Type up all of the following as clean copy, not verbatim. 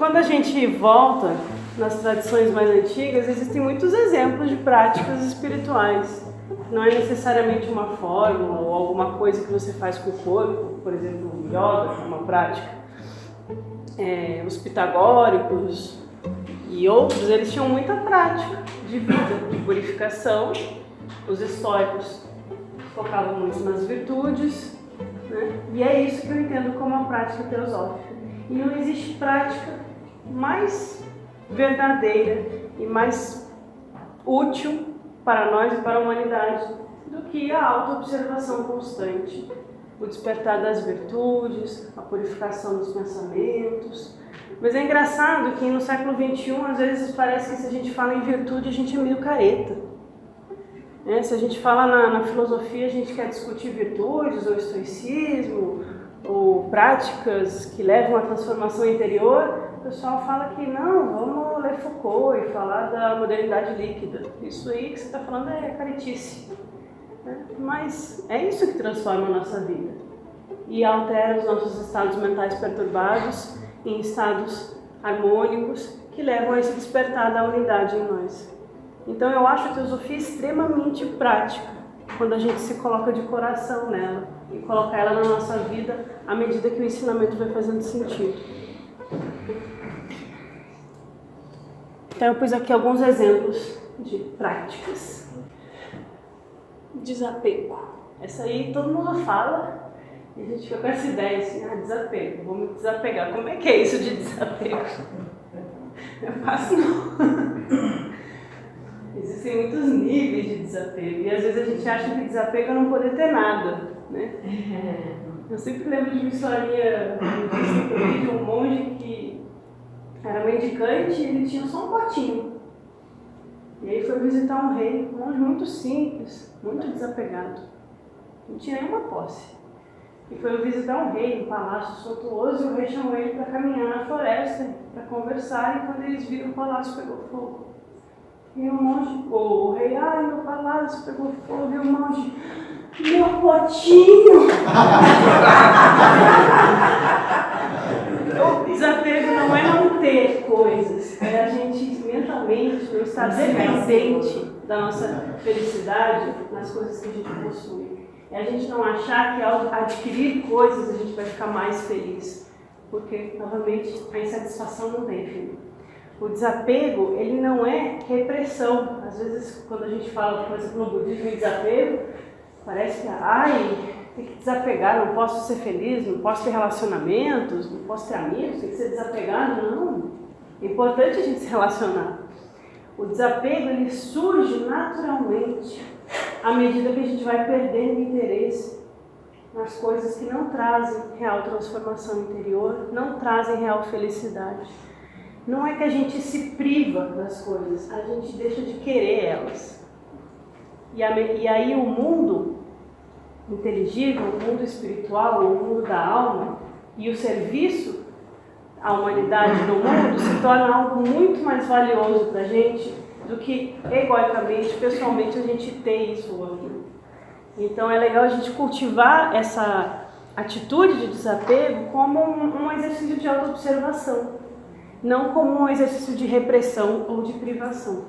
quando a gente volta nas tradições mais antigas, existem muitos exemplos de práticas espirituais. Não é necessariamente uma fórmula ou alguma coisa que você faz com o corpo, por exemplo, o yoga é uma prática. Os pitagóricos e outros, eles tinham muita prática de vida, de purificação. Os estoicos focavam muito nas virtudes, né? E é isso que eu entendo como uma prática teosófica. E não existe prática mais verdadeira e mais útil para nós e para a humanidade do que a autoobservação constante, o despertar das virtudes, a purificação dos pensamentos. Mas é engraçado que no século XXI, às vezes parece que se a gente fala em virtude, a gente é meio careta. Se a gente fala na filosofia, a gente quer discutir virtudes ou estoicismo, ou práticas que levam à transformação interior, o pessoal fala que não, vamos ler Foucault e falar da modernidade líquida. Isso aí que você está falando é caretice. Mas é isso que transforma a nossa vida e altera os nossos estados mentais perturbados em estados harmônicos que levam a esse despertar da unidade em nós. Então eu acho a teosofia extremamente prática quando a gente se coloca de coração nela e coloca ela na nossa vida à medida que o ensinamento vai fazendo sentido. Então eu pus aqui alguns exemplos de práticas. Desapego. Essa aí todo mundo fala e a gente fica com essa ideia assim, desapego, vou me desapegar. Como é que é isso de desapego? Não é fácil não. Existem muitos níveis de desapego e às vezes a gente acha que desapego é não poder ter nada, né? Eu sempre lembro de uma historinha de um monge que era mendicante e ele tinha só um potinho. E aí foi visitar um rei, um monge muito simples, muito desapegado. Não tinha nenhuma posse. E foi visitar um rei, um palácio suntuoso, e o rei chamou ele para caminhar na floresta, para conversar, e quando eles viram o palácio pegou fogo. E o monge, o rei, meu palácio pegou fogo, e o monge, meu potinho! O desapego não é não ter coisas, é a gente mentalmente não estar dependente da nossa felicidade nas coisas que a gente possui. É a gente não achar que ao adquirir coisas a gente vai ficar mais feliz, porque novamente a insatisfação não tem fim. O desapego, ele não é repressão. Às vezes quando a gente fala, por exemplo, no budismo de desapego, parece que tem que desapegar, não posso ser feliz, não posso ter relacionamentos, não posso ter amigos, tem que ser desapegado. Não, é importante a gente se relacionar. O desapego, ele surge naturalmente à medida que a gente vai perdendo interesse nas coisas que não trazem real transformação interior, não trazem real felicidade. Não é que a gente se priva das coisas, a gente deixa de querer elas. E aí o mundo inteligível, o mundo espiritual, o mundo da alma e o serviço à humanidade no mundo se torna algo muito mais valioso para a gente do que egoicamente, pessoalmente, a gente ter isso ou aquilo. Então é legal a gente cultivar essa atitude de desapego como um exercício de autoobservação, não como um exercício de repressão ou de privação.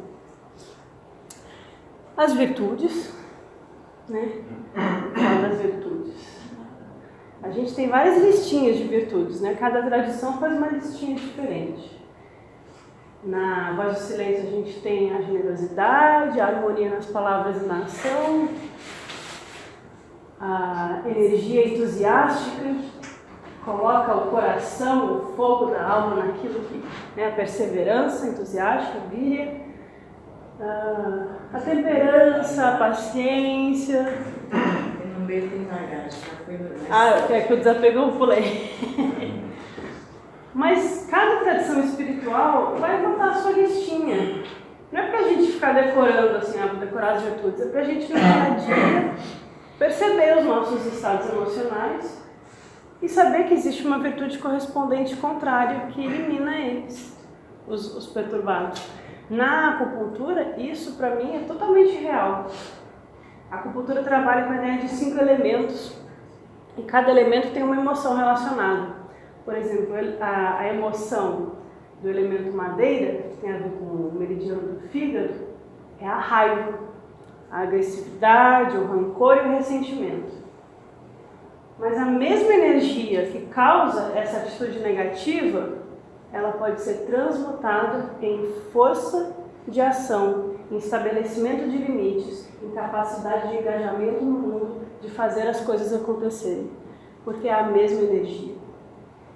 As virtudes, né? Fala das virtudes. A gente tem várias listinhas de virtudes, né? Cada tradição faz uma listinha diferente. Na Voz do Silêncio a gente tem a generosidade, a harmonia nas palavras e na ação, a energia entusiástica, coloca o coração, o fogo da alma naquilo que, né, a perseverança entusiástica, vira, a temperança, a paciência. No meio tem lagarto, é que o desapego eu pulei. Mas cada tradição espiritual vai botar a sua listinha. Não é pra gente ficar decorando assim, decorar as virtudes, é pra gente no dia a dia perceber os nossos estados emocionais e saber que existe uma virtude correspondente contrária que elimina eles, os perturbados. Na acupuntura, isso para mim é totalmente real. A acupuntura trabalha com a ideia de 5 elementos e cada elemento tem uma emoção relacionada. Por exemplo, a emoção do elemento madeira, que tem a ver com o meridiano do fígado, é a raiva, a agressividade, o rancor e o ressentimento. Mas a mesma energia que causa essa atitude negativa, ela pode ser transmutada em força de ação, em estabelecimento de limites, em capacidade de engajamento no mundo, de fazer as coisas acontecerem, porque é a mesma energia.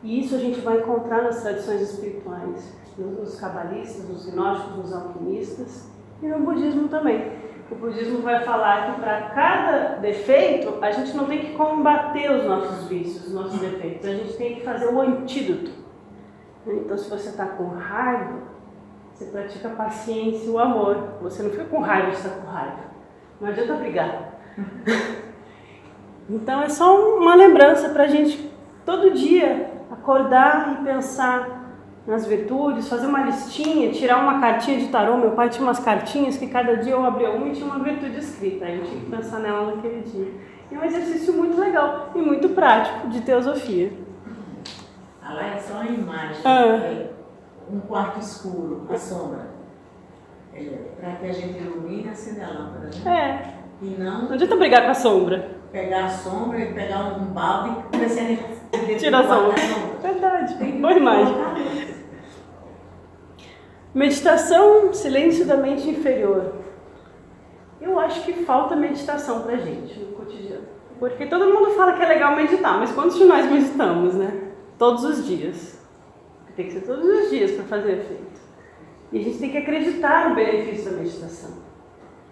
E isso a gente vai encontrar nas tradições espirituais, nos cabalistas, nos gnósticos, nos alquimistas e no budismo também. O budismo vai falar que para cada defeito, a gente não tem que combater os nossos vícios, os nossos defeitos, a gente tem que fazer o antídoto. Então, se você está com raiva, você pratica a paciência e o amor. Você não fica com raiva de estar com raiva. Não adianta brigar. Então, é só uma lembrança para a gente, todo dia, acordar e pensar nas virtudes, fazer uma listinha, tirar uma cartinha de tarô. Meu pai tinha umas cartinhas que cada dia eu abria uma e tinha uma virtude escrita. Aí eu tinha que pensar nela naquele dia. É um exercício muito legal e muito prático de teosofia. Lá é só uma imagem, um quarto escuro, a sombra. Para que a gente ilumine, acender a lâmpada, né? E não adianta brigar com a sombra. Pegar a sombra e pegar um balde e começar a tirar a sombra. Verdade, boa imagem. Meditação, silêncio da mente inferior. Eu acho que falta meditação pra gente no cotidiano. Porque todo mundo fala que é legal meditar, mas quantos de nós meditamos, né? Todos os dias. Tem que ser todos os dias para fazer efeito. E a gente tem que acreditar no benefício da meditação.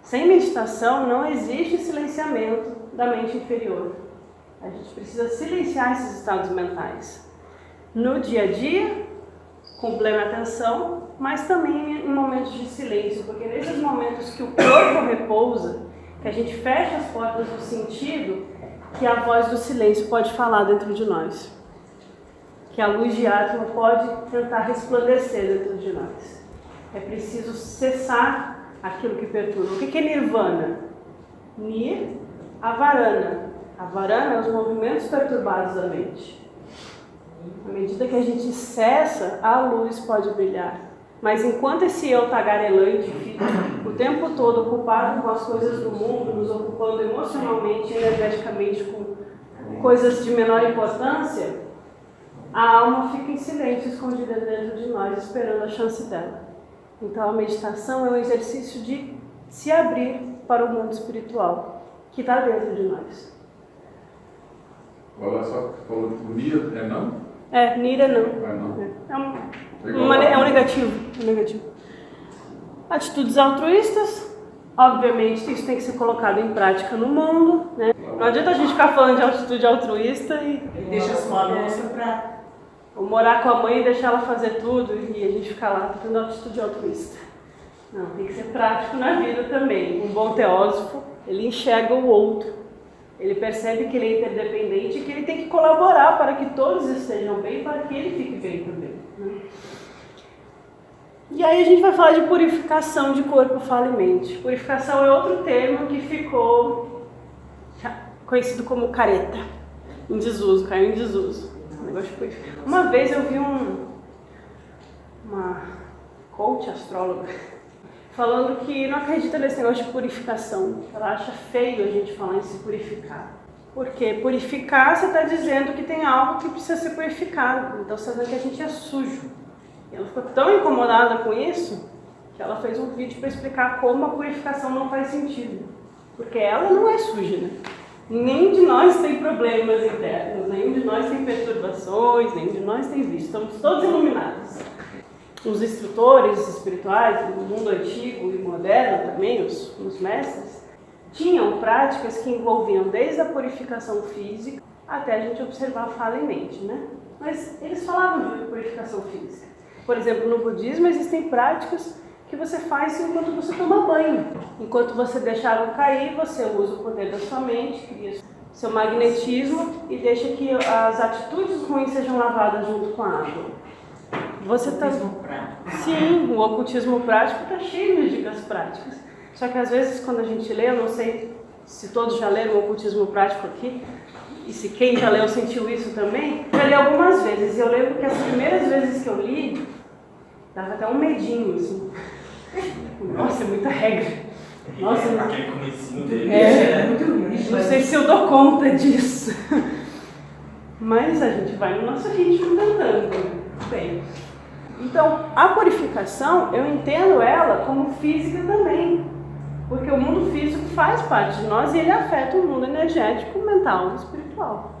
Sem meditação não existe silenciamento da mente inferior. A gente precisa silenciar esses estados mentais. No dia a dia, com plena atenção, mas também em momentos de silêncio, porque nesses momentos que o corpo repousa, que a gente fecha as portas do sentido, que a voz do silêncio pode falar dentro de nós. Que a luz de Atma pode tentar resplandecer dentro de nós. É preciso cessar aquilo que perturba. O que é Nirvana? Nir, Avarana. Avarana é os movimentos perturbados da mente. À medida que a gente cessa, a luz pode brilhar. Mas enquanto esse eu tagarelante fica o tempo todo ocupado com as coisas do mundo, nos ocupando emocionalmente, energeticamente com coisas de menor importância, a alma fica em silêncio, escondida dentro de nós, esperando a chance dela. Então a meditação é um exercício de se abrir para o mundo espiritual, que está dentro de nós. Olha só, falou que o Nir é não? Nir é não. É um negativo. Atitudes altruístas, obviamente isso tem que ser colocado em prática no mundo, né? Não adianta a gente ficar falando de atitude altruísta e deixa a sua moça para ou morar com a mãe e deixar ela fazer tudo e a gente ficar lá tendo atitude altruísta. Não, tem que ser prático na vida também. Um bom teósofo, ele enxerga o outro. Ele percebe que ele é interdependente e que ele tem que colaborar para que todos estejam bem, para que ele fique bem também, né? E aí a gente vai falar de purificação de corpo, fala e mente. Purificação é outro termo que ficou conhecido como careta, em desuso, caiu em desuso. Uma vez eu vi uma coach astróloga falando que não acredita nesse negócio de purificação. Ela acha feio a gente falar em se purificar. Porque purificar, você está dizendo que tem algo que precisa ser purificado. Então você está dizendo que a gente é sujo. E ela ficou tão incomodada com isso que ela fez um vídeo para explicar como a purificação não faz sentido. Porque ela não é suja, né? Nenhum de nós tem problemas internos, nenhum de nós tem perturbações, nenhum de nós tem vício. Estamos todos iluminados. Os instrutores espirituais, no mundo antigo e moderno também, os mestres, tinham práticas que envolviam desde a purificação física até a gente observar a fala e mente, né? Mas eles falavam de purificação física. Por exemplo, no budismo existem práticas que você faz enquanto você toma banho. Enquanto você deixa a água cair, você usa o poder da sua mente, cria seu magnetismo e deixa que as atitudes ruins sejam lavadas junto com a água. Você tá... Sim, o ocultismo prático está cheio de dicas práticas. Só que às vezes quando a gente lê, eu não sei se todos já leram o ocultismo prático aqui, e se quem já leu sentiu isso também, eu li algumas vezes. E eu lembro que as primeiras vezes que eu li, Dava até um medinho, assim. Nossa, é muita regra. Nossa, aquele comecinho dele. Não sei se eu dou conta disso. Mas a gente vai no nosso ritmo tentando. Bem. Então, a purificação, eu entendo ela como física também. Porque o mundo físico faz parte de nós e ele afeta o mundo energético, mental e espiritual.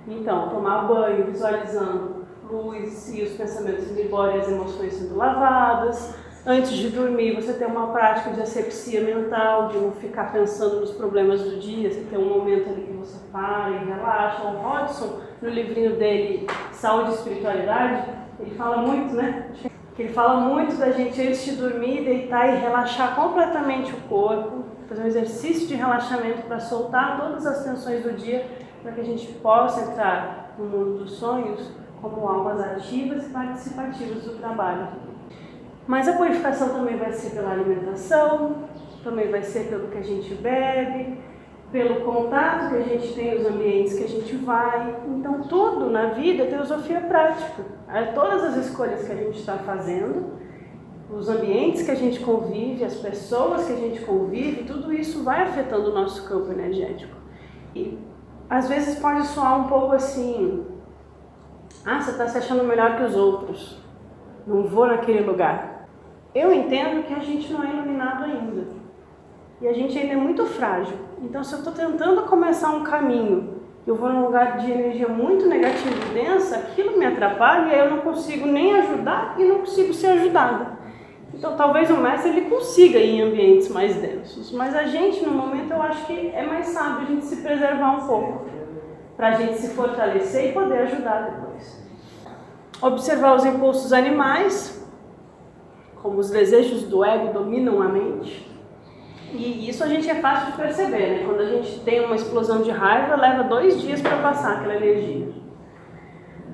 Então, tomar banho, visualizando luz e os pensamentos indo embora e as emoções sendo lavadas. Antes de dormir, você ter uma prática de asepsia mental, de não ficar pensando nos problemas do dia, você ter um momento ali que você para e relaxa. O Hodgson, no livrinho dele, Saúde e Espiritualidade, ele fala muito, né? Ele fala muito da gente, antes de dormir, deitar e relaxar completamente o corpo, fazer um exercício de relaxamento para soltar todas as tensões do dia, para que a gente possa entrar no mundo dos sonhos como almas ativas e participativas do trabalho. Mas a purificação também vai ser pela alimentação, também vai ser pelo que a gente bebe, pelo contato que a gente tem nos ambientes que a gente vai. Então tudo na vida é teosofia prática. Todas as escolhas que a gente está fazendo, os ambientes que a gente convive, as pessoas que a gente convive, tudo isso vai afetando o nosso campo energético. E às vezes pode soar um pouco assim, você está se achando melhor que os outros, não vou naquele lugar. Eu entendo que a gente não é iluminado ainda. E a gente ainda é muito frágil. Então, se eu estou tentando começar um caminho e eu vou num lugar de energia muito negativa e densa, aquilo me atrapalha e aí eu não consigo nem ajudar e não consigo ser ajudada. Então, talvez o mestre ele consiga ir em ambientes mais densos. Mas a gente, no momento, eu acho que é mais sábio a gente se preservar um pouco, para a gente se fortalecer e poder ajudar depois. Observar os impulsos animais, como os desejos do ego dominam a mente. E isso a gente é fácil de perceber, né? Quando a gente tem uma explosão de raiva, leva 2 dias para passar aquela energia.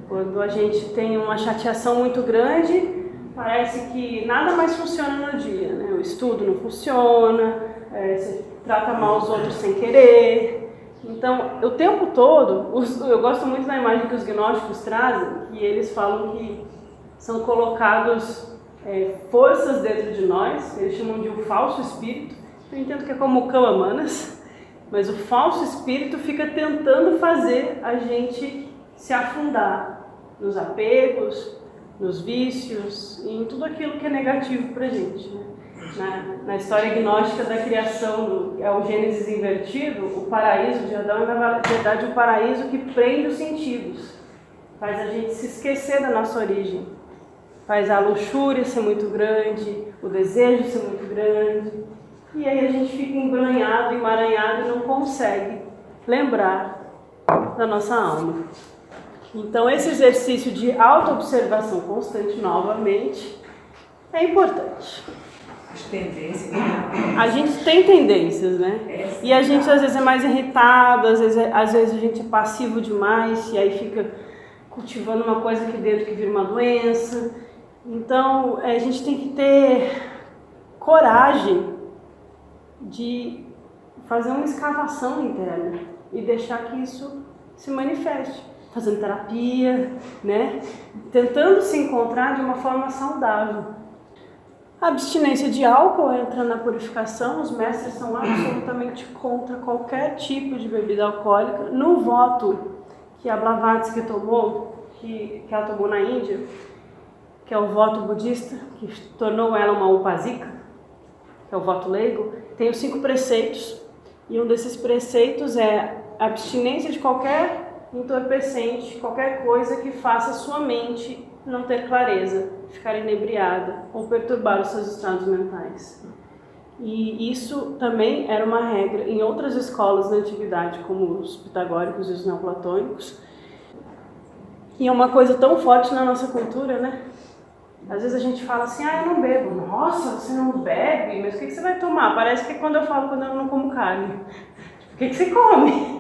Quando a gente tem uma chateação muito grande, parece que nada mais funciona no dia, né? O estudo não funciona, você trata mal os outros sem querer. Então, o tempo todo, eu gosto muito da imagem que os gnósticos trazem, que eles falam que são colocados forças dentro de nós, que eles chamam de um falso espírito. Eu entendo que é como o Kawamanas, mas o falso espírito fica tentando fazer a gente se afundar nos apegos, nos vícios e em tudo aquilo que é negativo pra gente, né? Na história gnóstica da criação, é o Gênesis invertido, o paraíso de Adão é na verdade o paraíso que prende os sentidos, faz a gente se esquecer da nossa origem, faz a luxúria ser muito grande, o desejo ser muito grande. E aí a gente fica embranhado, emaranhado e não consegue lembrar da nossa alma. Então esse exercício de auto-observação constante, novamente, é importante. As tendências, né? A gente tem tendências, né? E a gente às vezes é mais irritado, às vezes a gente é passivo demais e aí fica cultivando uma coisa aqui dentro que vira uma doença. Então a gente tem que ter coragem de fazer uma escavação interna e deixar que isso se manifeste, fazendo terapia, né? Tentando se encontrar de uma forma saudável. A abstinência de álcool entra na purificação, os mestres são absolutamente contra qualquer tipo de bebida alcoólica. No voto que a Blavatsky tomou, que ela tomou na Índia, que é o voto budista, que tornou ela uma upasika, que é o voto leigo, tem os 5 preceitos, e um desses preceitos é a abstinência de qualquer entorpecente, qualquer coisa que faça sua mente não ter clareza, ficar inebriada ou perturbar os seus estados mentais. E isso também era uma regra em outras escolas da antiguidade, como os pitagóricos e os neoplatônicos. E é uma coisa tão forte na nossa cultura, né? Às vezes a gente fala assim, eu não bebo. Nossa, você não bebe? Mas o que você vai tomar? Parece que quando eu falo quando eu não como carne. O que você come?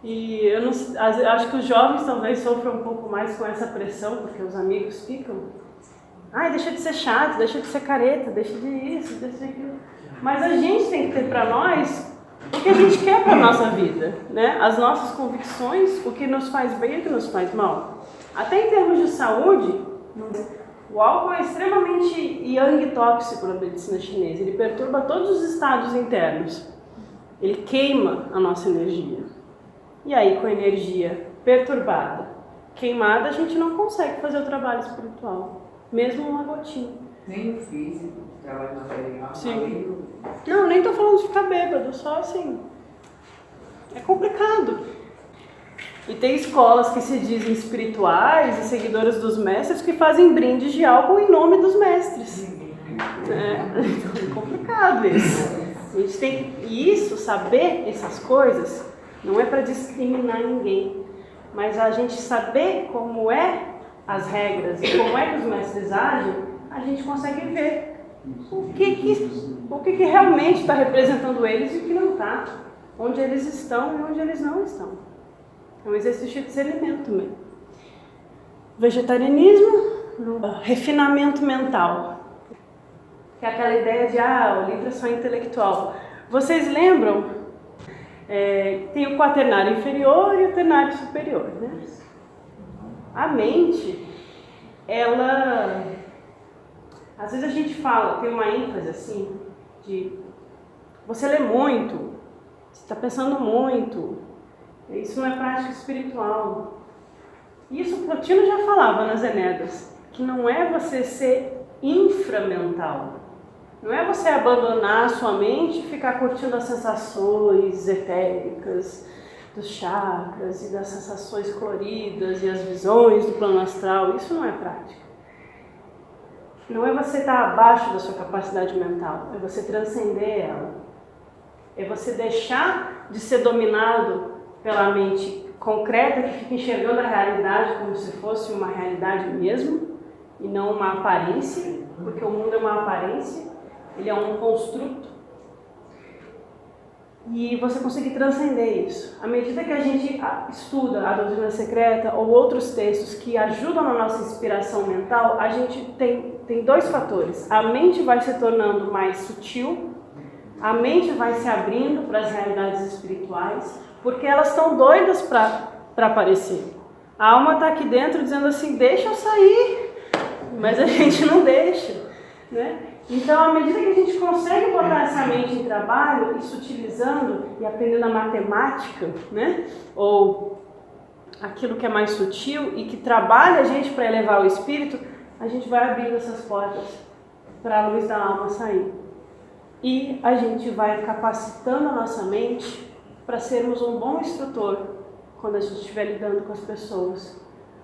E eu acho que os jovens talvez sofram um pouco mais com essa pressão, porque os amigos ficam, deixa de ser chato, deixa de ser careta, deixa de isso, deixa de aquilo. Mas a gente tem que ter para nós o que a gente quer para a nossa vida, né? As nossas convicções, o que nos faz bem e o que nos faz mal. Até em termos de saúde, O álcool é extremamente yang tóxico na medicina chinesa. Ele perturba todos os estados internos. Ele queima a nossa energia. E aí, com a energia perturbada, queimada, a gente não consegue fazer o trabalho espiritual. Mesmo uma gotinha. Nem o físico, trabalho material. Sim. Não, nem tô falando de ficar bêbado, só assim. É complicado. E tem escolas que se dizem espirituais e seguidoras dos mestres que fazem brindes de álcool em nome dos mestres. Então é complicado isso. A gente tem que isso, saber essas coisas, não é para discriminar ninguém, mas a gente saber como é as regras e como é que os mestres agem, a gente consegue ver o que realmente está representando eles e o que não está, onde eles estão e onde eles não estão. É um exercício de discernimento também. Vegetarianismo, refinamento mental. Que é aquela ideia de, o livro é só intelectual. Vocês lembram? Tem o quaternário inferior e o ternário superior, né? A mente, ela... Às vezes a gente fala, tem uma ênfase assim, de... Você lê muito, você está pensando muito. Isso não é prática espiritual. Isso o Plotino já falava nas Enedas, que não é você ser inframental. Não é você abandonar a sua mente e ficar curtindo as sensações etéricas dos chakras e das sensações coloridas e as visões do plano astral. Isso não é prática. Não é você estar abaixo da sua capacidade mental, é você transcender ela. É você deixar de ser dominado pela mente concreta que fica enxergando a realidade como se fosse uma realidade mesmo e não uma aparência, porque o mundo é uma aparência. Ele é um construto. E você conseguir transcender isso. À medida que a gente estuda a doutrina secreta ou outros textos que ajudam na nossa inspiração mental, a gente tem dois fatores. A mente vai se tornando mais sutil, a mente vai se abrindo para as realidades espirituais, porque elas estão doidas para aparecer. A alma está aqui dentro dizendo assim, deixa eu sair, mas a gente não deixa, né? Então, à medida que a gente consegue botar essa mente em trabalho, e sutilizando e aprendendo a matemática, né? Ou aquilo que é mais sutil e que trabalha a gente para elevar o espírito, a gente vai abrindo essas portas para a luz da alma sair. E a gente vai capacitando a nossa mente para sermos um bom instrutor quando a gente estiver lidando com as pessoas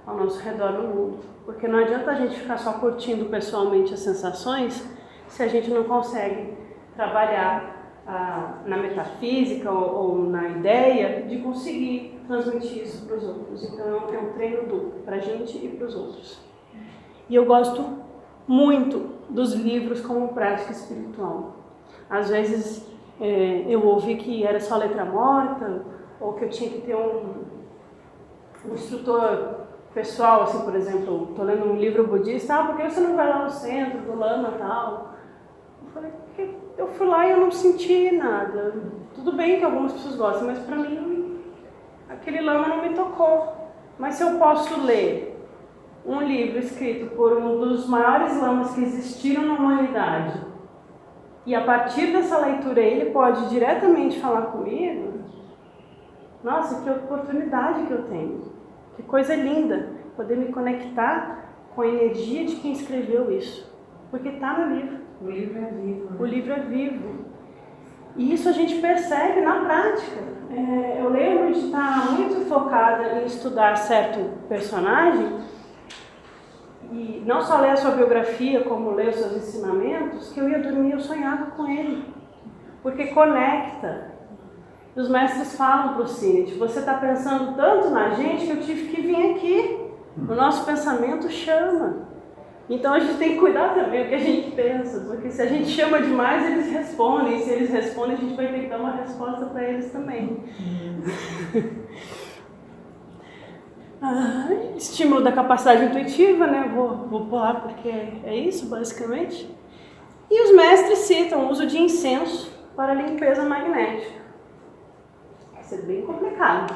ao nosso redor no mundo. Porque não adianta a gente ficar só curtindo pessoalmente as sensações se a gente não consegue trabalhar na metafísica ou na ideia de conseguir transmitir isso para os outros. Então é um treino duplo para a gente e para os outros. E eu gosto muito dos livros como prática espiritual. Às vezes eu ouvi que era só letra morta, ou que eu tinha que ter um instrutor pessoal, assim, por exemplo, estou lendo um livro budista, por que você não vai lá no centro do lama e tal? Eu falei, porque eu fui lá e eu não senti nada. Tudo bem que algumas pessoas gostam, mas para mim aquele lama não me tocou. Mas se eu posso ler um livro escrito por um dos maiores lamas que existiram na humanidade, e a partir dessa leitura ele pode diretamente falar comigo, nossa, que oportunidade que eu tenho. Que coisa linda poder me conectar com a energia de quem escreveu isso. Porque está no livro. O livro é vivo. Né? O livro é vivo. E isso a gente percebe na prática. Eu lembro de estar muito focada em estudar certo personagem e não só ler a sua biografia, como ler os seus ensinamentos, que eu ia dormir e eu sonhava com ele. Porque conecta. Os mestres falam para o Cínete, você está pensando tanto na gente que eu tive que vir aqui. O nosso pensamento chama. Então a gente tem que cuidar também do que a gente pensa, porque se a gente chama demais, eles respondem. E se eles respondem, a gente vai ter que dar uma resposta para eles também. Estímulo da capacidade intuitiva, né? Vou pular porque é isso, basicamente. E os mestres citam o uso de incenso para limpeza magnética. Vai ser bem complicado.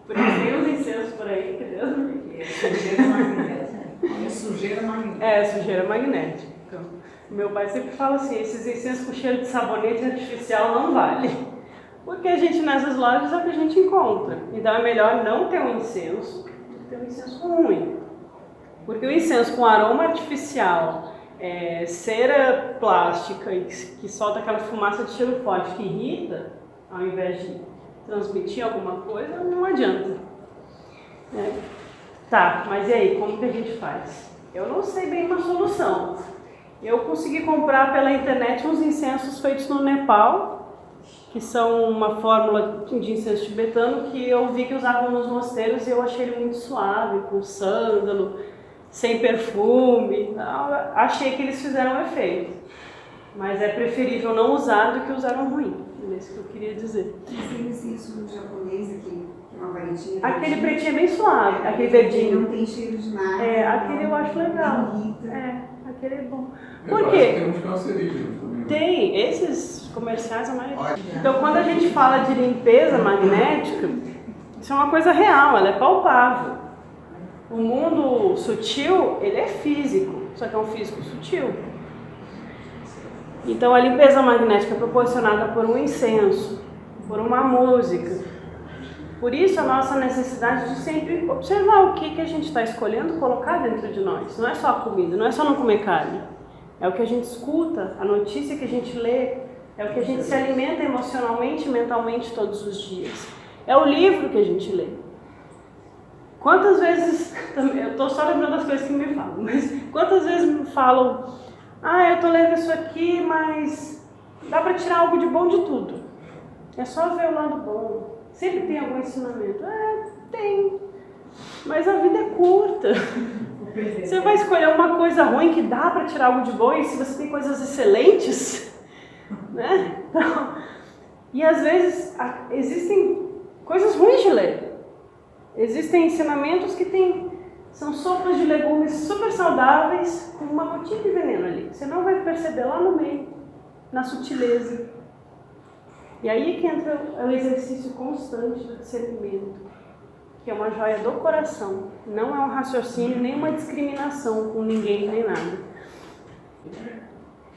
Por isso tem uns incensos por aí, que Deus me livre. É sujeira magnética. É, sujeira magnética. Então, meu pai sempre fala assim, esses incensos com cheiro de sabonete artificial não vale. Porque a gente nessas lojas é o que a gente encontra. Então é melhor não ter um incenso do que ter um incenso ruim. Porque o incenso com aroma artificial, cera plástica e que solta aquela fumaça de cheiro forte que irrita, ao invés de transmitir alguma coisa, não adianta. Tá, mas e aí, como que a gente faz? Eu não sei bem uma solução. Eu consegui comprar pela internet uns incensos feitos no Nepal, que são uma fórmula de incenso tibetano que eu vi que usavam nos mosteiros e eu achei ele muito suave, com sândalo, sem perfume. Achei que eles fizeram efeito. Mas é preferível não usar do que usar um ruim. É isso que eu queria dizer. Tem incenso japonês aqui, que é uma varetinha. Aquele pretinho é bem suave, aquele verdinho. Não tem cheiro de nada. Aquele eu acho legal. Não irrita. Aquele é bom. Eu Por acho quê? que tem uns cancerígenos também. Né? Tem, esses comerciais a maioria. Então, quando a gente fala de limpeza magnética, isso é uma coisa real, ela é palpável. O mundo sutil, ele é físico, só que é um físico sutil. Então, a limpeza magnética é proporcionada por um incenso, por uma música. Por isso, a nossa necessidade de sempre observar o que a gente está escolhendo colocar dentro de nós. Não é só a comida, não é só não comer carne. É o que a gente escuta, a notícia que a gente lê, é o que a gente se alimenta emocionalmente e mentalmente todos os dias. É o livro que a gente lê. Quantas vezes, eu estou só lembrando das coisas que me falam, mas quantas vezes me falam, eu estou lendo isso aqui, mas dá para tirar algo de bom de tudo. É só ver o lado bom. Sempre tem algum ensinamento. Tem. Mas a vida é curta. Você vai escolher uma coisa ruim que dá para tirar algo de bom e se você tem coisas excelentes, né? Então, e às vezes existem coisas ruins de ler. Existem ensinamentos que são sopas de legumes super saudáveis com uma gotinha de veneno ali. Você não vai perceber lá no meio, na sutileza. E aí que entra o exercício constante do discernimento, que é uma joia do coração. Não é um raciocínio, nem uma discriminação com ninguém, nem nada.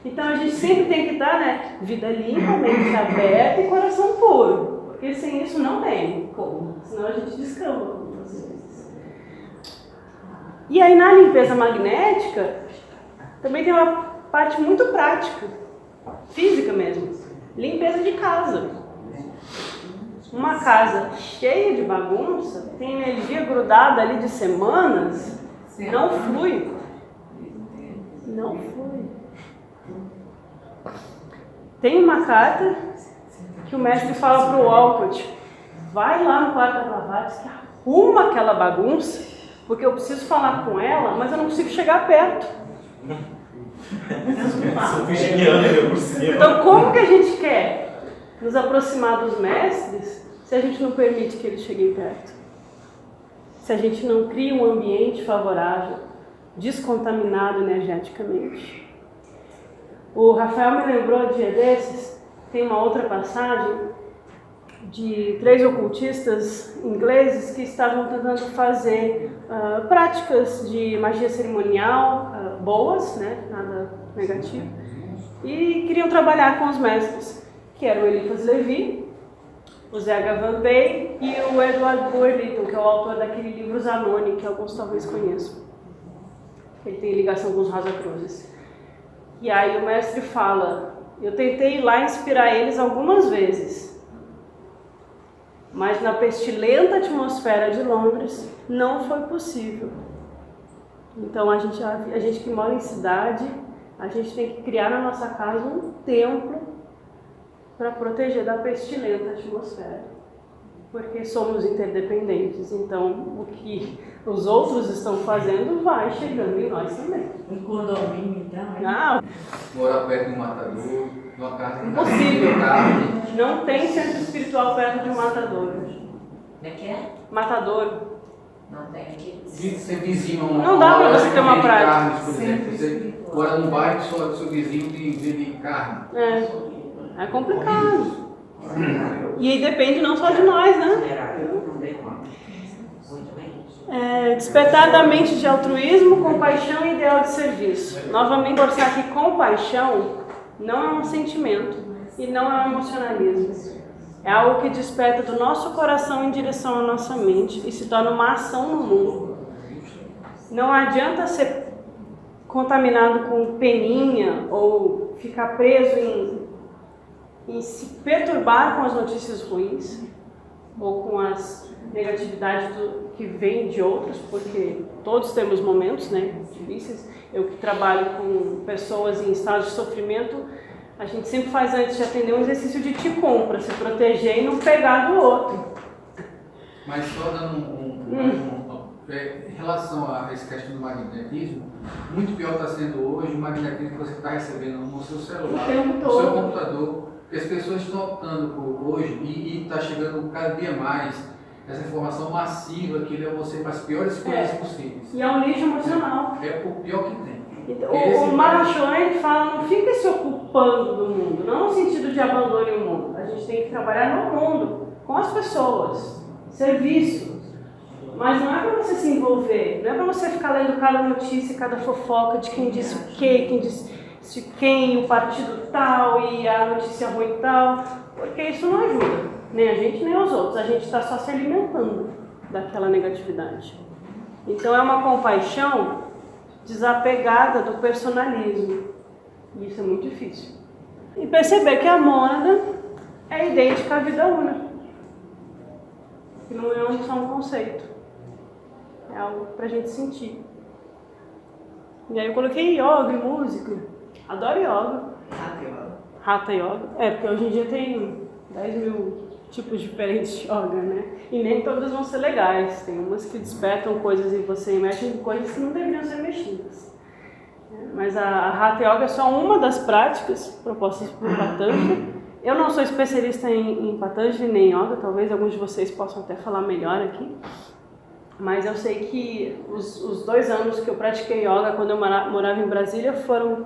Então a gente sempre tem que estar, vida limpa, mente aberta e coração puro. Porque sem isso não tem como, senão a gente descamba muitas vezes. E aí na limpeza magnética, também tem uma parte muito prática, física mesmo. Limpeza de casa. Uma casa cheia de bagunça, tem energia grudada ali de semanas, não flui. Não flui. Tem uma carta que o mestre fala para o Walcott, vai lá no quarto da Blavatsky, arruma aquela bagunça, porque eu preciso falar com ela, mas eu não consigo chegar perto. Então, como que a gente quer nos aproximar dos mestres se a gente não permite que eles cheguem perto? Se a gente não cria um ambiente favorável, descontaminado energeticamente? O Rafael me lembrou dia desses, tem uma outra passagem de 3 ocultistas ingleses que estavam tentando fazer práticas de magia cerimonial boas, né, nada negativo, e queriam trabalhar com os mestres, que eram o Eliphas Levi, o Z.H. Van Bay e o Edward Bulwer-Lytton, que é o autor daquele livro Zanoni, que alguns talvez conheçam. Ele tem ligação com os Rosacruzes. E aí o mestre fala, eu tentei ir lá inspirar eles algumas vezes, mas na pestilenta atmosfera de Londres não foi possível. Então a gente que mora em cidade, a gente tem que criar na nossa casa um templo para proteger da pestilenta atmosfera, porque somos interdependentes, então o que os outros estão fazendo vai chegando em nós também. Um condomínio, então? Não. Morar perto de um matador, numa casa que Impossível. carne. Não tem centro espiritual perto de um matador. É que é? Matador. Não tem aqui. Ser vizinho a uma Não dá pra loja você que ter uma vende prática. carnes, por exemplo. Você mora num bairro que seu vizinho vende carne. É complicado. E aí depende não só de nós, né? Despertar da mente de altruísmo, compaixão e ideal de serviço. Novamente, reforçar que compaixão não é um sentimento e não é um emocionalismo. É algo que desperta do nosso coração em direção à nossa mente e se torna uma ação no mundo. Não adianta ser contaminado com peninha ou ficar preso em se perturbar com as notícias ruins ou com as negatividades que vêm de outros, porque todos temos momentos, né, difíceis. Eu que trabalho com pessoas em estado de sofrimento, a gente sempre faz antes de atender um exercício de Qigong para se proteger e não pegar do outro. Mas só dando em relação a essa questão do magnetismo, muito pior está sendo hoje o magnetismo que você está recebendo no seu celular, no seu computador, porque as pessoas estão optando por hoje e está chegando cada dia mais essa informação massiva que leva você para as piores coisas possíveis. E é um lixo emocional. É o pior que tem. O Mahashoen fala, não fica se ocupando do mundo, não no sentido de abandone o mundo. A gente tem que trabalhar no mundo, com as pessoas, serviço. Mas não é para você se envolver, não é para você ficar lendo cada notícia, cada fofoca de quem disse o quê, quem disse quem, o partido tal e a notícia ruim tal, porque isso não ajuda, nem a gente nem os outros. A gente está só se alimentando daquela negatividade. Então é uma compaixão desapegada do personalismo. E isso é muito difícil. E perceber que a mônada é idêntica à vida una. Que não é só um conceito. É algo pra gente sentir. E aí eu coloquei yoga e música. Adoro yoga. Hatha yoga. Porque hoje em dia tem 10 mil tipos diferentes de yoga, né? E nem todas vão ser legais. Tem umas que despertam coisas em você e mexem em coisas que não deveriam ser mexidas. Mas a Hatha Yoga é só uma das práticas propostas por Patanjali. Eu não sou especialista em Patanjali nem em Yoga, talvez alguns de vocês possam até falar melhor aqui. Mas eu sei que os 2 anos que eu pratiquei Yoga quando eu morava em Brasília foram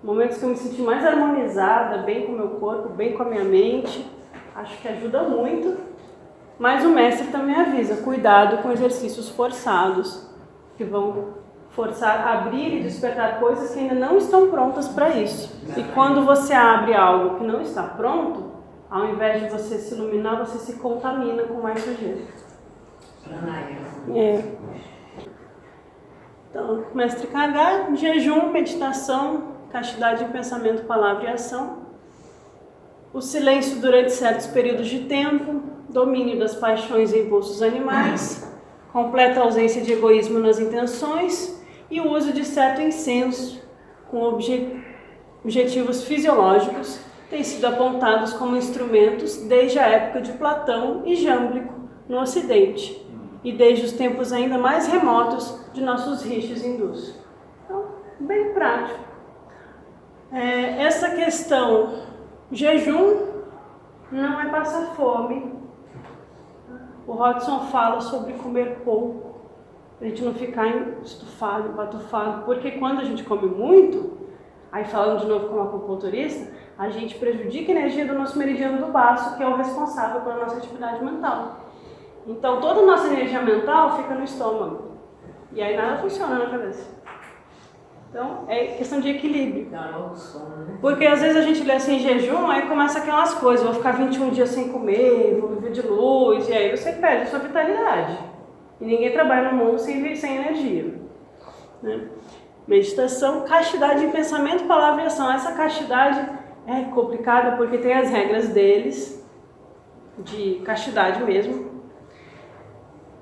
momentos que eu me senti mais harmonizada, bem com o meu corpo, bem com a minha mente. Acho que ajuda muito, mas o mestre também avisa, cuidado com exercícios forçados, que vão forçar a abrir e despertar coisas que ainda não estão prontas para isso. E quando você abre algo que não está pronto, ao invés de você se iluminar, você se contamina com mais sujeira. Então, mestre Kagar, jejum, meditação, castidade em pensamento, palavra e ação. O silêncio durante certos períodos de tempo, domínio das paixões e impulsos animais, completa ausência de egoísmo nas intenções e o uso de certo incenso com objetivos fisiológicos têm sido apontados como instrumentos desde a época de Platão e Jâmblico no Ocidente e desde os tempos ainda mais remotos de nossos rishis hindus. Então, bem prático. Essa questão jejum não é passar fome. O Hodgson fala sobre comer pouco, a gente não ficar estufado, empatufado, porque quando a gente come muito, aí falando de novo como acupunturista, a gente prejudica a energia do nosso meridiano do baço, que é o responsável pela nossa atividade mental. Então toda a nossa energia mental fica no estômago, e aí nada funciona na cabeça. Então, é questão de equilíbrio. Porque às vezes a gente lê assim, jejum, aí começa aquelas coisas, vou ficar 21 dias sem comer, vou viver de luz, e aí você perde a sua vitalidade. E ninguém trabalha no mundo sem energia. Né? Meditação, castidade em pensamento, palavra e ação. Essa castidade é complicada porque tem as regras deles, de castidade mesmo.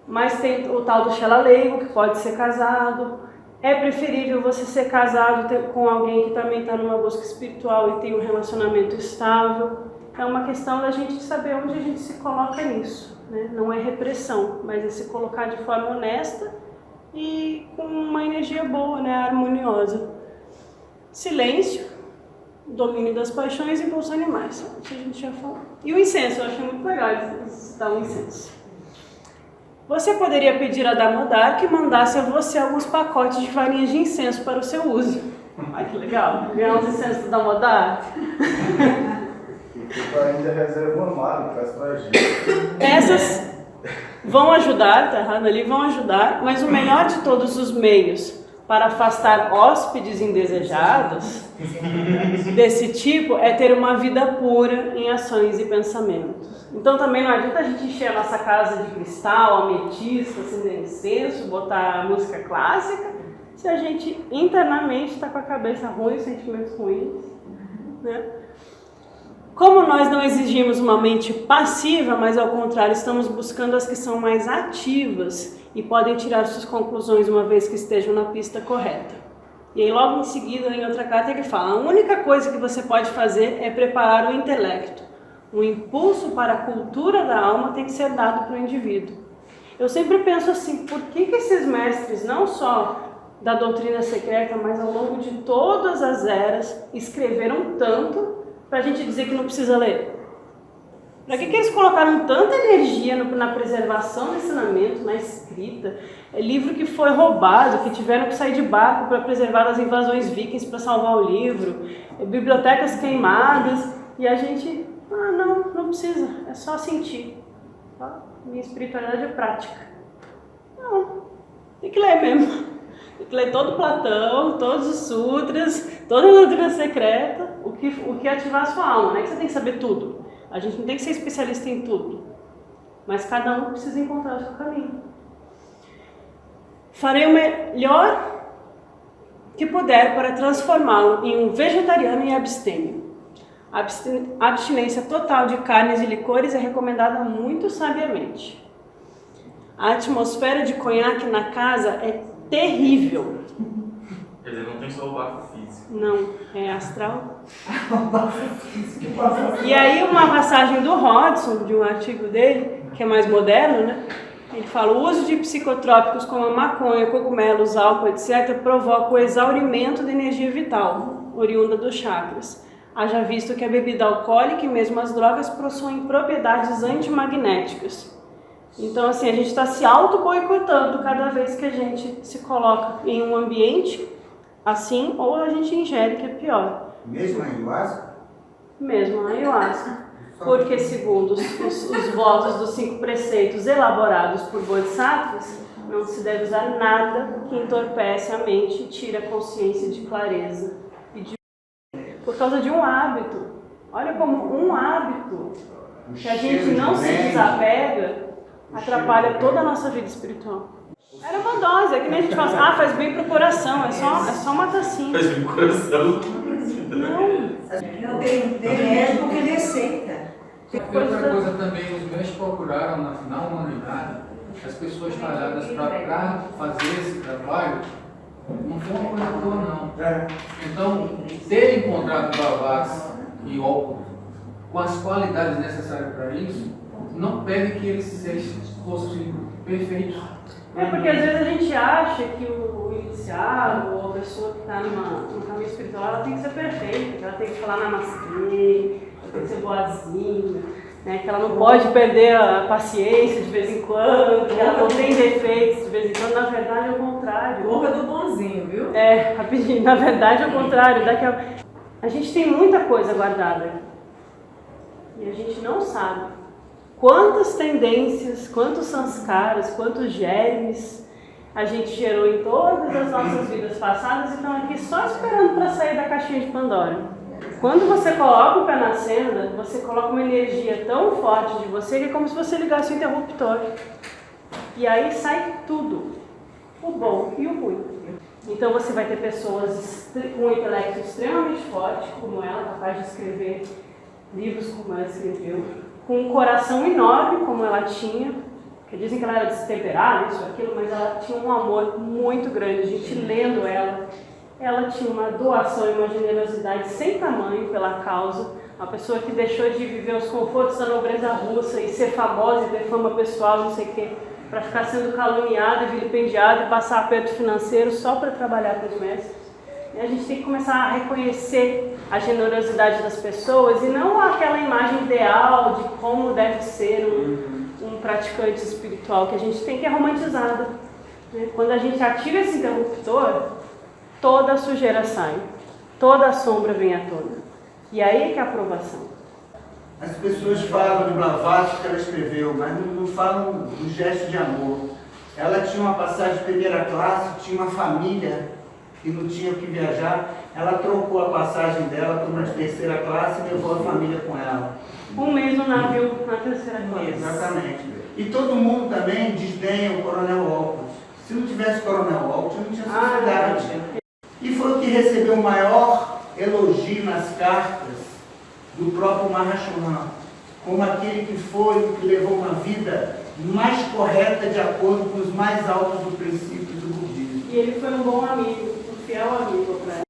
Mas tem o tal do xalaleigo, que pode ser casado. É preferível você ser casado com alguém que também está numa busca espiritual e tem um relacionamento estável. É uma questão da gente saber onde a gente se coloca nisso. Né? Não é repressão, mas é se colocar de forma honesta e com uma energia boa, né? Harmoniosa. Silêncio, domínio das paixões e impulsos animais. Isso a gente já falou. E o incenso, eu achei muito legal citar o incenso. Você poderia pedir a Damodar que mandasse a você alguns pacotes de farinhas de incenso para o seu uso. Ai, que legal. Ganhar uns incensos da Damodar. E tu ainda reserva uma mala, traz pra gente. vão ajudar, tá errado ali, vão ajudar, mas o melhor de todos os meios para afastar hóspedes indesejados desse tipo é ter uma vida pura em ações e pensamentos. Então também não adianta a gente encher a nossa casa de cristal, ametista, acender incenso, botar música clássica, se a gente internamente está com a cabeça ruim, sentimentos ruins, né? Como nós não exigimos uma mente passiva, mas ao contrário, estamos buscando as que são mais ativas e podem tirar suas conclusões uma vez que estejam na pista correta. E aí logo em seguida, em outra carta, ele fala: a única coisa que você pode fazer é preparar o intelecto. O impulso para a cultura da alma tem que ser dado para o indivíduo. Eu sempre penso assim, por que esses mestres, não só da doutrina secreta, mas ao longo de todas as eras, escreveram tanto para a gente dizer que não precisa ler? Para que eles colocaram tanta energia na preservação do ensinamento, na escrita? É livro que foi roubado, que tiveram que sair de barco para preservar das invasões vikings para salvar o livro, bibliotecas queimadas, e a gente, não precisa, é só sentir. Minha espiritualidade é prática. Não, tem que ler mesmo. Tem que ler todo Platão, todos os sutras, toda a doutrina secreta, o que ativar a sua alma, não é que você tem que saber tudo. A gente não tem que ser especialista em tudo, mas cada um precisa encontrar o seu caminho. Farei o melhor que puder para transformá-lo em um vegetariano e abstêmio. A abstinência total de carnes e licores é recomendada muito sabiamente. A atmosfera de conhaque na casa é terrível. Quer dizer, não tem só o bafo físico. Não, é astral. E aí uma passagem do Hodgson, de um artigo dele, que é mais moderno, né? Ele fala: o uso de psicotrópicos como a maconha, cogumelos, álcool, etc. provoca o exaurimento da energia vital, oriunda dos chakras. Haja visto que a bebida alcoólica e mesmo as drogas possuem propriedades antimagnéticas. Então, assim, a gente está se auto-boicotando cada vez que a gente se coloca em um ambiente assim, ou a gente ingere, que é pior. Mesmo a ayahuasca? Mesmo a ayahuasca. Porque, segundo os votos dos 5 preceitos elaborados por Bodhisattvas, não se deve usar nada que entorpece a mente e tira a consciência de clareza. Por causa de um hábito. Olha como um hábito que a gente não se desapega atrapalha toda a nossa vida espiritual. Era uma dose, é que nem a gente fala assim, faz bem pro coração, é só uma tacinha. Faz bem pro coração. Não tem médico que receita. Outra coisa também, os médicos procuraram na humanidade as pessoas talhadas para fazer esse trabalho. Não foi uma coisa boa, não. Então, ter encontrado Blavatsky e Walcott com as qualidades necessárias para isso, não pede que eles fossem perfeitos. Porque às vezes a gente acha que o iniciado ou a pessoa que está no caminho espiritual, ela tem que ser perfeita, ela tem que falar namastê, ela tem que ser boazinha, né? Que ela não pode perder a paciência de vez em quando, que ela não tem defeitos de vez em quando. Na verdade é o contrário. Porra do bonzinho, viu? Rapidinho, na verdade é o contrário. A gente tem muita coisa guardada e a gente não sabe quantas tendências, quantos sanskaras, quantos germes a gente gerou em todas as nossas vidas passadas e estão aqui só esperando para sair da caixinha de Pandora. Quando você coloca o pé na senda, você coloca uma energia tão forte de você que é como se você ligasse o interruptor. E aí sai tudo, o bom e o ruim. Então você vai ter pessoas com um intelecto extremamente forte, como ela, capaz de escrever livros como ela escreveu, com um coração enorme como ela tinha, que dizem que ela era destemperada, isso, aquilo, mas ela tinha um amor muito grande. A gente lendo ela tinha uma doação e uma generosidade sem tamanho pela causa. Uma pessoa que deixou de viver os confortos da nobreza russa e ser famosa e ter fama pessoal, não sei o quê, para ficar sendo caluniada e vilipendiada e passar aperto financeiro só para trabalhar para os mestres. E a gente tem que começar a reconhecer a generosidade das pessoas e não aquela imagem ideal de como deve ser um praticante espiritual, que a gente tem que é romantizada. Né? Quando a gente ativa esse interruptor, toda a sujeira sai, toda a sombra vem à tona. E aí é que é a aprovação. As pessoas falam de Blavatsky que ela escreveu, mas não falam do gesto de amor. Ela tinha uma passagem de primeira classe, tinha uma família que não tinha o que viajar. Ela trocou a passagem dela por uma de terceira classe e levou a família com ela. Um mês no navio na terceira classe. Exatamente. E todo mundo também desdenha o Coronel Walpole. Se não tivesse Coronel Walpole, não tinha sociedade. E foi o que recebeu o maior elogio nas cartas do próprio Mahatma, como aquele que levou uma vida mais correta de acordo com os mais altos dos princípios do budismo. E ele foi um bom amigo, um fiel amigo para ela.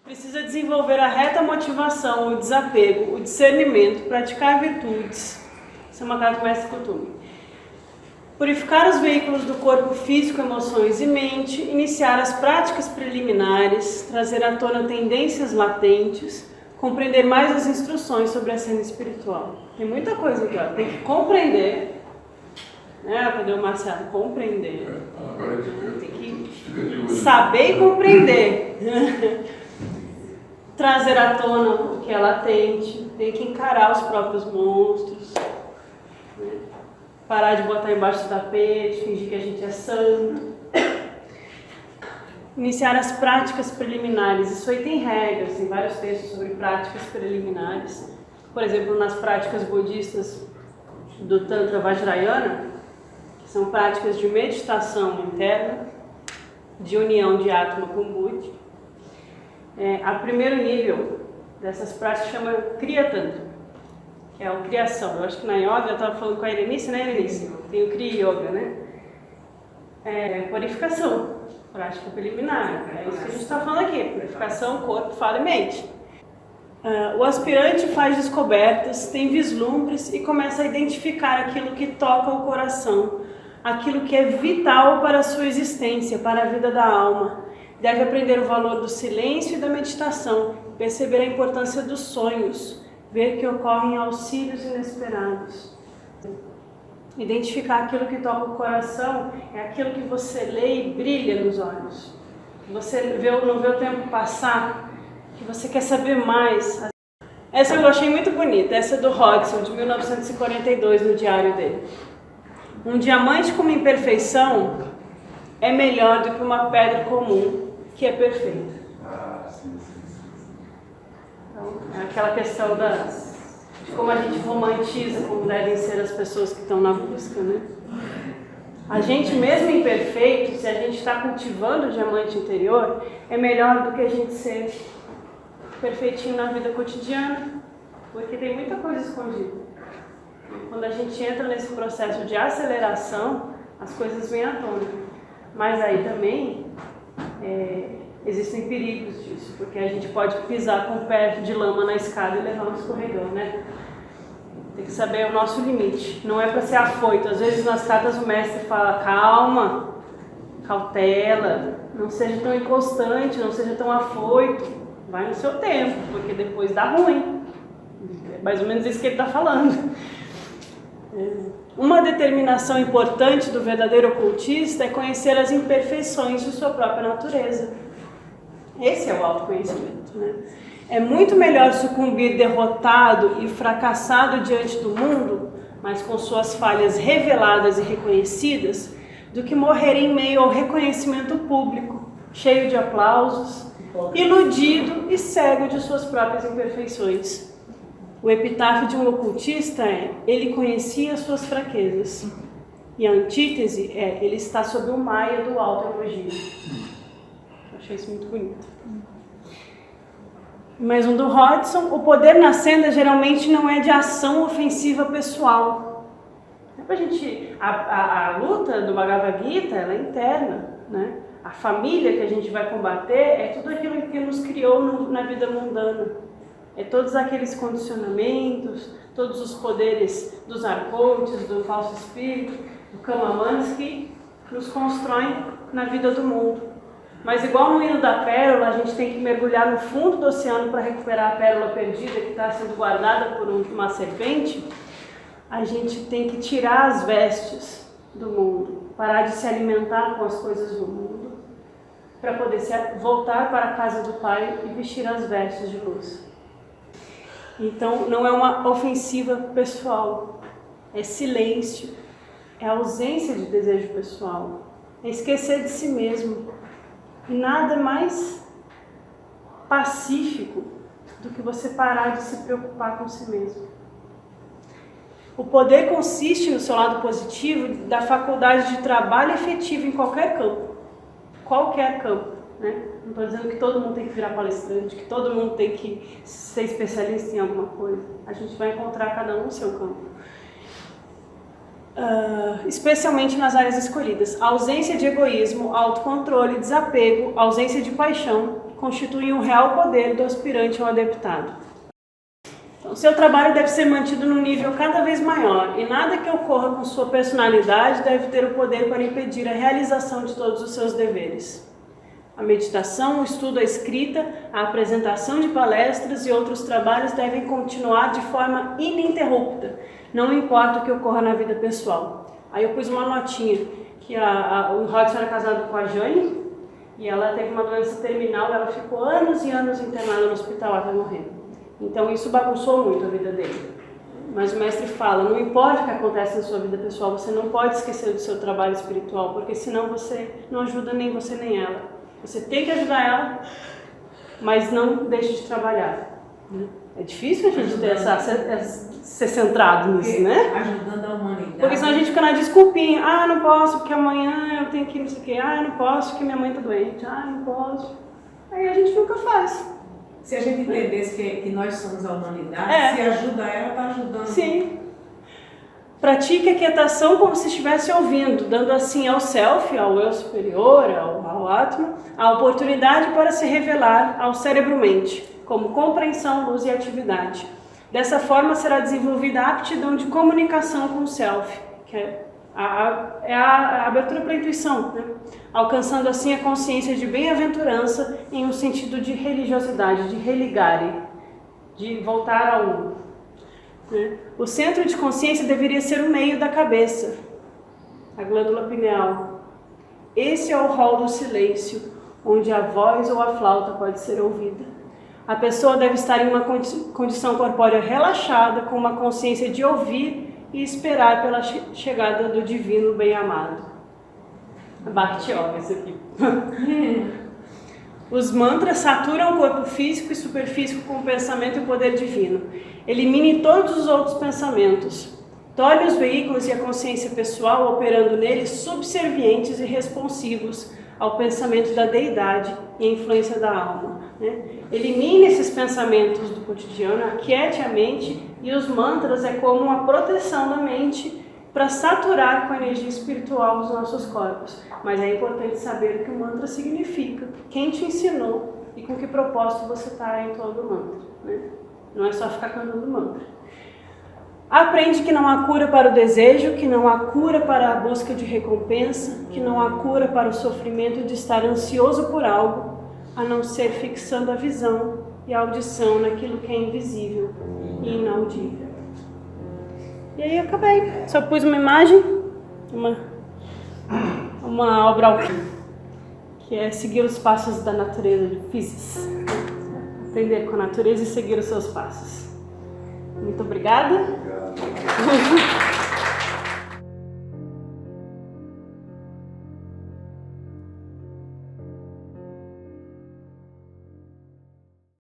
Precisa desenvolver a reta motivação, o desapego, o discernimento, praticar virtudes. Isso é uma carta do Mestre Kutumi. Purificar os veículos do corpo físico, emoções e mente, iniciar as práticas preliminares, trazer à tona tendências latentes, compreender mais as instruções sobre a cena espiritual. Tem muita coisa aqui, ó. Tem que compreender, né? Cadê o Marcelo? Compreender. Tem que saber e compreender. Trazer à tona o que é latente, tem que encarar os próprios monstros, né? Parar de botar embaixo do tapete, fingir que a gente é santo. Iniciar as práticas preliminares. Isso aí tem regras, tem vários textos sobre práticas preliminares. Por exemplo, nas práticas budistas do Tantra Vajrayana, que são práticas de meditação interna, de união de Atma com Buddha. A primeiro nível dessas práticas chama Kriya Tantra, que é a criação. Eu acho que na yoga, eu estava falando com a Irenice, né, Irenice? Tem o Kriya Yoga, né? Purificação, prática preliminar. É isso que a gente está falando aqui, purificação, corpo, fala e mente. O aspirante faz descobertas, tem vislumbres e começa a identificar aquilo que toca o coração, aquilo que é vital para a sua existência, para a vida da alma. Deve aprender o valor do silêncio e da meditação, perceber a importância dos sonhos, ver que ocorrem auxílios inesperados. Identificar aquilo que toca o coração é aquilo que você lê e brilha nos olhos. Você não vê o tempo passar, que você quer saber mais. Essa eu achei muito bonita, essa é do Hodgson, de 1942, no diário dele. Um diamante com uma imperfeição é melhor do que uma pedra comum que é perfeita. Então, é aquela questão de como a gente romantiza como devem ser as pessoas que estão na busca, né? A gente, mesmo imperfeito, se a gente está cultivando o diamante interior, é melhor do que a gente ser perfeitinho na vida cotidiana, porque tem muita coisa escondida. Quando a gente entra nesse processo de aceleração, as coisas vêm à tona. Mas aí também existem perigos disso, porque a gente pode pisar com o pé de lama na escada e levar um escorregão, né? Tem que saber o nosso limite. Não é para ser afoito. Às vezes nas cartas o mestre fala, calma, cautela, não seja tão inconstante, não seja tão afoito. Vai no seu tempo, porque depois dá ruim. É mais ou menos isso que ele está falando. Uma determinação importante do verdadeiro ocultista é conhecer as imperfeições de sua própria natureza. Esse é o autoconhecimento, né? É muito melhor sucumbir derrotado e fracassado diante do mundo, mas com suas falhas reveladas e reconhecidas, do que morrer em meio ao reconhecimento público, cheio de aplausos, iludido e cego de suas próprias imperfeições. O epitáfio de um ocultista é: ele conhecia suas fraquezas. E a antítese é: ele está sob o maia do autoelogio. Achei isso muito bonito. Mais um do Hodgson: o poder na senda geralmente não é de ação ofensiva pessoal. A luta do Bhagavad Gita, ela é interna, né? A família que a gente vai combater é tudo aquilo que nos criou na vida mundana. É todos aqueles condicionamentos, todos os poderes dos arcontes, do falso espírito, do Kamamanas, que nos constroem na vida do mundo. Mas igual no hino da pérola, a gente tem que mergulhar no fundo do oceano para recuperar a pérola perdida que está sendo guardada por uma serpente. A gente tem que tirar as vestes do mundo, parar de se alimentar com as coisas do mundo, para poder voltar para a casa do Pai e vestir as vestes de luz. Então, não é uma ofensiva pessoal, é silêncio, é ausência de desejo pessoal, é esquecer de si mesmo. E nada mais pacífico do que você parar de se preocupar com si mesmo. O poder consiste no seu lado positivo da faculdade de trabalho efetivo em qualquer campo. Qualquer campo, né? Não estou dizendo que todo mundo tem que virar palestrante, que todo mundo tem que ser especialista em alguma coisa. A gente vai encontrar cada um no seu campo. Especialmente nas áreas escolhidas. A ausência de egoísmo, autocontrole, desapego, ausência de paixão constituem um real poder do aspirante ao adeptado. Então, seu trabalho deve ser mantido num nível cada vez maior e nada que ocorra com sua personalidade deve ter o poder para impedir a realização de todos os seus deveres. A meditação, o estudo, a escrita, a apresentação de palestras e outros trabalhos devem continuar de forma ininterrupta, não importa o que ocorra na vida pessoal. Aí eu pus uma notinha, que o Rodson era casado com a Jane, e ela teve uma doença terminal, ela ficou anos e anos internada no hospital até morrer. Então isso bagunçou muito a vida dele. Mas o mestre fala, não importa o que acontece na sua vida pessoal, você não pode esquecer do seu trabalho espiritual, porque senão você não ajuda nem você nem ela. Você tem que ajudar ela, mas não deixe de trabalhar. É difícil a gente ter ser centrado nisso, né? Ajudando a humanidade. Porque senão a gente fica na desculpinha. Ah, não posso porque amanhã eu tenho que não sei o quê. Ah, não posso porque minha mãe está doente. Ah, não posso. Aí a gente nunca faz. Se a gente entendesse que nós somos a humanidade, se ajuda ela, está ajudando. Sim. Pratique a quietação como se estivesse ouvindo, dando assim ao self, ao eu superior, ao Atma, a oportunidade para se revelar ao cérebro-mente, como compreensão, luz e atividade. Dessa forma será desenvolvida a aptidão de comunicação com o self, que é a abertura para a intuição, né? Alcançando assim a consciência de bem-aventurança em um sentido de religiosidade, de religare, de voltar ao um. O centro de consciência deveria ser o meio da cabeça, a glândula pineal. Esse é o hall do silêncio, onde a voz ou a flauta pode ser ouvida. A pessoa deve estar em uma condição corpórea relaxada, com uma consciência de ouvir e esperar pela chegada do divino bem-amado. Bhakti Yoga, isso aqui. Os mantras saturam o corpo físico e superfície com o pensamento e o poder divino. Elimine todos os outros pensamentos. Torne os veículos e a consciência pessoal operando neles subservientes e responsivos ao pensamento da deidade e à influência da alma. Elimine esses pensamentos do cotidiano, aquiete a mente, e os mantras é como uma proteção da mente para saturar com a energia espiritual os nossos corpos. Mas é importante saber o que o mantra significa, quem te ensinou e com que propósito você está em todo o mantra. Não é só ficar cantando mantra. Aprende que não há cura para o desejo, que não há cura para a busca de recompensa, que não há cura para o sofrimento de estar ansioso por algo, a não ser fixando a visão e a audição naquilo que é invisível e inaudível. E aí eu acabei. Só pus uma imagem, uma obra que é seguir os passos da natureza de Physis. Aprender com a natureza e seguir os seus passos. Muito obrigada.